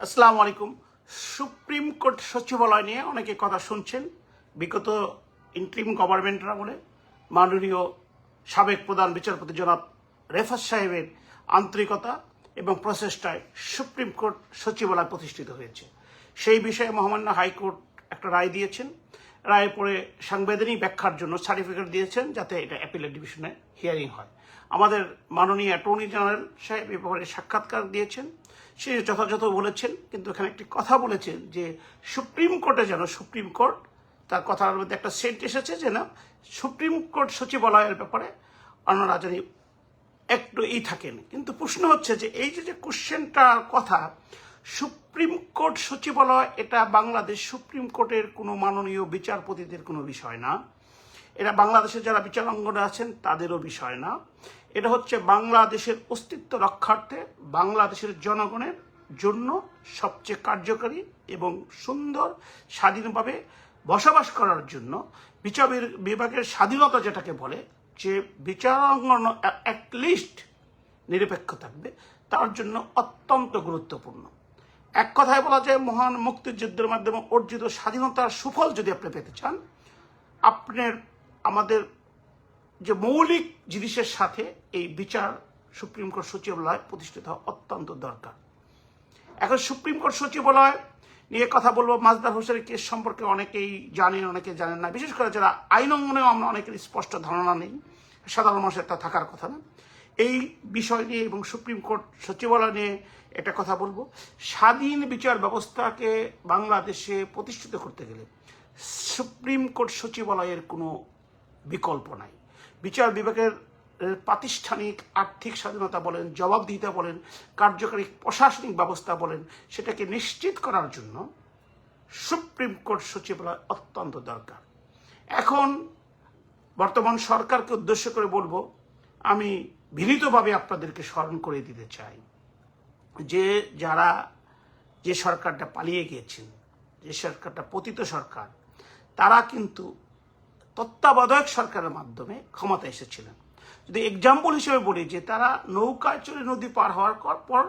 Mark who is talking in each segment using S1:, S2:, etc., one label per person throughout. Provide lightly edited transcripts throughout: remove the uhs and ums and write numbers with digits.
S1: আসসালামু আলাইকুম। Supreme court সচিবালয় নিয়ে অনেকে কথা শুনছেন। বিগত ইন্টারিম গভর্নমেন্টের আমলে মাননীয় সাবেক প্রধান বিচারপতি জনাব রেফাত সাহেবের আন্তরিকতা এবং প্রচেষ্টায় সুপ্রিম কোর্ট সচিবালয় প্রতিষ্ঠিত হয়েছে। সেই বিষয়ে মহামান্য হাইকোর্ট একটা রায় দিয়েছেন। রায়ের পরে সাংবিধানিক ব্যাখ্যার জন্য সার্টিফিকেট দিয়েছেন যাতে এটা অ্যাপিলেট ডিভিশনে হিয়ারিং হয়। আমাদের মাননীয় অ্যাটর্নি জেনারেল সাহেব এ ব্যাপারে সাক্ষাৎকার দিয়েছেন। সে যথাযথ বলেছেন, কিন্তু এখানে একটি কথা বলেছেন যে সুপ্রিম কোর্টে যেন সুপ্রিম কোর্ট তার কথার মধ্যে একটা সেন্ট এসেছে যে না, সুপ্রিম কোর্ট সচিবালয়ের ব্যাপারে অন্যরা জানি একটু থাকেন। কিন্তু প্রশ্ন হচ্ছে যে এই যে কোশ্চেনটার কথা, সুপ্রিম কোর্ট সচিবালয় এটা বাংলাদেশ সুপ্রিম কোর্টের কোনো মাননীয় বিচারপতিদের কোনো বিষয় না। এটা বাংলাদেশের যারা বিচারাঙ্গনে আছেন তাদেরও বিষয় না। এটা হচ্ছে বাংলাদেশের অস্তিত্ব রক্ষার্থে বাংলাদেশের জনগণের জন্য সবচেয়ে কার্যকরী এবং সুন্দর স্বাধীনভাবে বসবাস করার জন্য বিচার বিভাগের স্বাধীনতা যেটাকে বলে, যে বিচারাঙ্গন অ্যাটলিস্ট নিরপেক্ষ থাকবে, তার জন্য অত্যন্ত গুরুত্বপূর্ণ। এক কথায় বলা যায়, মহান মুক্তিযুদ্ধের মাধ্যমে অর্জিত স্বাধীনতার সুফল যদি আপনি পেতে চান, আপনার আমাদের যে মৌলিক জিনিসের সাথে এই বিচার সুপ্রিম কোর্ট সচিবালয় প্রতিষ্ঠিত হওয়া অত্যন্ত দরকার। এখন সুপ্রিম কোর্ট সচিবালয় নিয়ে কথা বলবো। মাজদার হোসেনের কেস সম্পর্কে অনেকেই জানেন, অনেকে জানেন না। বিশেষ করে যারা আইন অঙ্গনেও আমরা অনেকের স্পষ্ট ধারণা নেই, সাধারণ মানুষের তা থাকার কথা না। এই বিষয় নিয়ে এবং সুপ্রিম কোর্ট সচিবালয় নিয়ে একটা কথা বলবো। স্বাধীন বিচার ব্যবস্থাকে বাংলাদেশে প্রতিষ্ঠিত করতে গেলে সুপ্রিম কোর্ট সচিবালয়ের কোনো বিকল্প নাই। বিচার বিভাগের প্রাতিষ্ঠানিক আর্থিক স্বাধীনতা বলেন, জবাবদিহিতা বলেন, কার্যকরী প্রশাসনিক ব্যবস্থা বলেন, সেটাকে নিশ্চিত করার জন্য সুপ্রিম কোর্ট সচিবালয় অত্যন্ত দরকার। এখন বর্তমান সরকারকে উদ্দেশ্য করে বলবো, আমি বিনীতভাবে আপনাদেরকে স্মরণ করে দিতে চাই যে যারা যে সরকারটা পালিয়ে গিয়েছেন, যে সরকারটা পতিত সরকার, তারা কিন্তু তত্ত্বাবধায়ক সরকারের মাধ্যমে ক্ষমতা এসেছিলেন। যদি এক্সাম্পল হিসেবে বলি যে তারা নৌকায় চড়ে নদী পার হওয়ার পর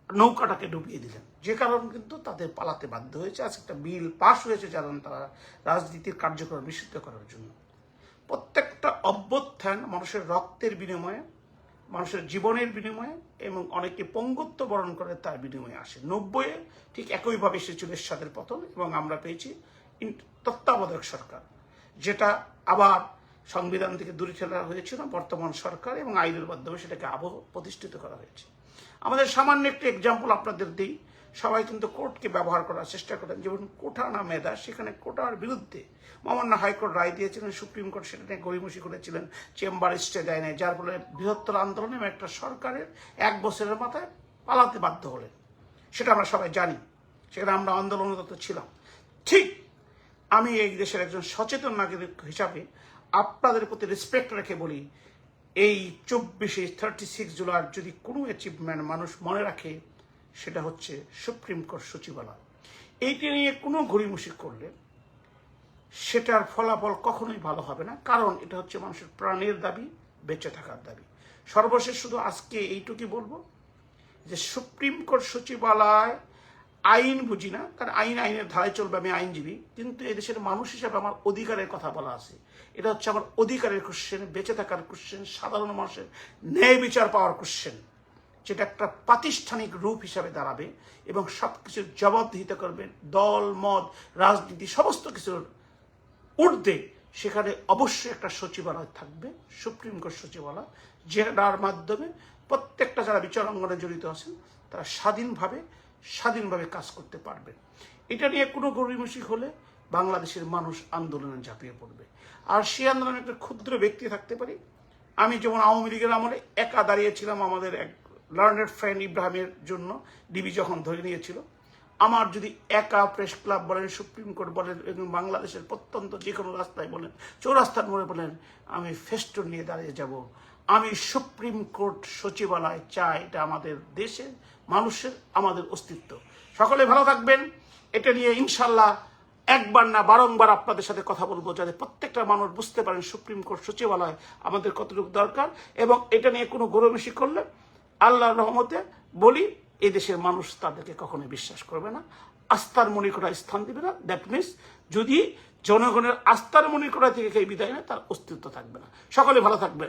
S1: নৌকাটাকে ডুবিয়ে দিলেন, যে কারণে কিন্তু তাদের পালাতে বাধ্য হয়েছে। আজ একটা বিল পাস হয়েছে যারা তারা রাজনীতির কার্যক্রম নিষিদ্ধ করার জন্য। প্রত্যেকটা অভ্যুত্থান মানুষের রক্তের বিনিময়ে, মানুষের জীবনের বিনিময়ে এবং অনেকে পঙ্গুত্ব বরণ করে তার বিনিময়ে আসে। 90-এ ঠিক একইভাবে এসেছিল এরশাদের পতন এবং আমরা পেয়েছি তত্ত্বাবধায়ক সরকার, যেটা আবার সংবিধান থেকে দূরে ঠেলা হয়েছিল বর্তমান সরকার এবং আইনের মাধ্যমে সেটাকে আবহ প্রতিষ্ঠিত করা হয়েছে। আমাদের সামান্য একটি এক্সাম্পল আপনাদের দিই। সবাই কিন্তু কোর্টকে ব্যবহার করার চেষ্টা করেন, যেমন কোটা না মেধা, সেখানে কোটার বিরুদ্ধে মহামান্য হাইকোর্ট রায় দিয়েছিলেন, সুপ্রিম কোর্ট সেটা নিয়ে গড়িমসি করেছিলেন, চেম্বার স্টে দেয় নাই, যার ফলে বৃহত্তর আন্দোলনে একটা সরকারের 1 বছরের মাথায় পালাতে বাধ্য হলেন। সেটা আমরা সবাই জানি, সেখানে আমরা আন্দোলনরত ছিলাম। ঠিক আমি এই দেশের একজন সচেতন নাগরিক হিসাবে আপনাদের প্রতি রেসপেক্ট রেখে বলি, এই 36 জুলাই যদি কোনো অ্যাচিভমেন্ট মানুষ মনে রাখে, সেটা হচ্ছে সুপ্রিম কোর্ট সচিবালয়। এইটি নিয়ে কোনো গড়িমসি করলে সেটার ফলাফল কখনোই ভালো হবে না, কারণ এটা হচ্ছে মানুষের প্রাণের দাবি, বেঁচে থাকার দাবি। সর্বশেষ শুধু আজকে এইটুকুই বলবো যে সুপ্রিম কোর্ট সচিবালয় আইন বুঝি না, কারণ আইনের ধারায় চলবে, আমি আইনজীবী, কিন্তু এদেশের মানুষ হিসাবে আমার অধিকারের কথা বলা আছে। এটা হচ্ছে আমার অধিকারের কোশ্চেন, বেঁচে থাকার কোশ্চেন, সাধারণ মানুষের ন্যায় বিচার পাওয়ার কোশ্চেন, যেটা একটা প্রাতিষ্ঠানিক রূপ হিসাবে দাঁড়াবে এবং সব কিছুর জবাবদিহিতা করবে দল মত রাজনীতি সমস্ত কিছুর ঊর্ধ্বে। সেখানে অবশ্যই একটা সচিবালয় থাকবে, সুপ্রিম কোর্ট সচিবালয়, যেটার মাধ্যমে প্রত্যেকটা যারা বিচার অঙ্গনে জড়িত আছেন তারা স্বাধীনভাবে কাজ করতে পারবে। এটা নিয়ে কোনো গড়িমসি হলে বাংলাদেশের মানুষ আন্দোলনে ঝাঁপিয়ে পড়বে। আর সেই আন্দোলনে একটা ক্ষুদ্র ব্যক্তি থাকতে পারি। আমি যেমন আওয়ামী লীগের আমলে একা দাঁড়িয়েছিলাম আমাদের এক লার্নেড ফ্রেন্ড ইব্রাহিমের জন্য, ডিবি যখন ধরে নিয়েছিল। আমার যদি একা প্রেস ক্লাব বলেন, সুপ্রিম কোর্ট বলেন এবং বাংলাদেশের প্রত্যন্ত যে কোনো রাস্তায় বলেন, চৌরাস্তার মোড়ে বলেন, আমি ফেস্টুন নিয়ে দাঁড়িয়ে যাব। আমি সুপ্রিম কোর্ট সচিবালয় চাই, এটা আমাদের দেশের মানুষের, আমাদের অস্তিত্ব। সকলে ভালো থাকবেন। এটা নিয়ে ইনশাল্লাহ একবার না বারংবার আপনাদের সাথে কথা বলবো, যাতে প্রত্যেকটা মানুষ বুঝতে পারেন সুপ্রিম কোর্ট সচিবালয় আমাদের কতটুকু দরকার। এবং এটা নিয়ে কোনো গড়িমসি করলে আল্লাহর রহমতে বলি এই দেশের মানুষ তাদেরকে কখনোই বিশ্বাস করবে না, আস্থার মণিকোঠায় স্থান দিবে না। দ্যাট মিনস যদি জনগণের আস্থার মণিকোঠা থেকে কেউ বিদায় নেয়, তার অস্তিত্ব থাকবে না। সকলে ভালো থাকবে।